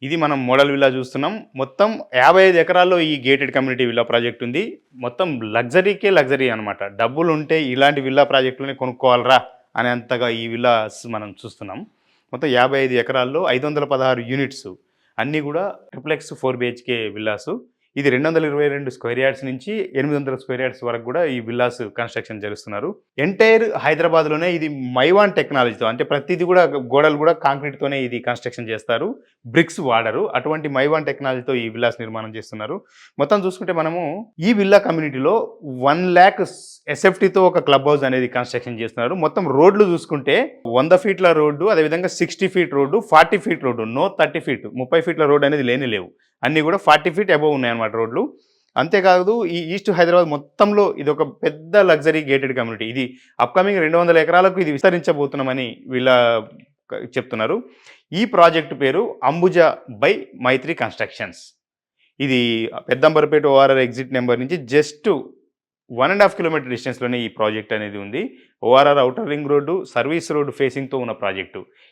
ఇది మనం model villa చూస్తున్నాం. మొత్తం 55 ఎకరాల్లో ఈ గేటెడ్ కమ్యూనిటీ విల్లా ప్రాజెక్ట్ ఉంది. మొత్తం లగ్జరీకే లగ్జరీ అనమాట. డబ్బులుంటే ఇలాంటి విల్లా ప్రాజెక్టులనే కొనుక్కోవాలిరా అనేంతగా ఈ విల్లాస్ మనం చూస్తున్నాం. మొత్తం 55 ఎకరాల్లో 516 యూనిట్స్ అన్నీ కూడా ట్రిప్లెక్స్ 4 బిహెచ్కే విల్లాసు. ఇది 222 స్క్వేర్ యార్డ్స్ నుంచి 800 స్క్వేర్ యార్డ్స్ వరకు కూడా ఈ విల్లాస్ కన్స్ట్రక్షన్ చేస్తున్నారు. ఎంటైర్ హైదరాబాద్లోనే ఇది మైవాన్ టెక్నాలజీతో, అంటే ప్రతిదీ కూడా గోడలు కూడా కాంక్రీట్తోనే ఇది కన్స్ట్రక్షన్ చేస్తారు, బ్రిక్స్ వాడరు. అటువంటి మైవాన్ టెక్నాలజీతో ఈ విల్లాస్ నిర్మాణం చేస్తున్నారు. మొత్తం చూసుకుంటే మనము ఈ విల్లా కమ్యూనిటీలో 1 lakh ఎస్ఎఫ్టీతో ఒక క్లబ్ హౌస్ అనేది కన్స్ట్రక్షన్ చేస్తున్నారు. మొత్తం రోడ్లు చూసుకుంటే 100 ఫీట్ల రోడ్డు, అదేవిధంగా 60 feet road, 40 feet road, no 30 feet 30 ఫీట్ల రోడ్డు అనేది లేని లేవు. అన్నీ కూడా 40 ఫీట్ అబోవ్ ఉన్నాయన్నమాట రోడ్లు. అంతేకాదు ఈ ఈస్ట్ హైదరాబాద్ మొత్తంలో ఇది ఒక పెద్ద లగ్జరీ గేటెడ్ కమ్యూనిటీ. ఇది అప్కమింగ్ 200 ఎకరాలకు ఇది విస్తరించబోతున్నామని వీళ్ళ చెప్తున్నారు. ఈ ప్రాజెక్టు పేరు అంబుజా బై మైత్రి కన్స్ట్రక్షన్స్. ఇది పెద్దంబరపేట ఓఆర్ఆర్ ఎగ్జిట్ నెంబర్ నుంచి జస్ట్ 1.5 కిలోమీటర్ డిస్టెన్స్లోనే ఈ ప్రాజెక్ట్ అనేది ఉంది. ORR outer ring road, service road ఫేసింగ్తో ఉన్న ప్రాజెక్టు.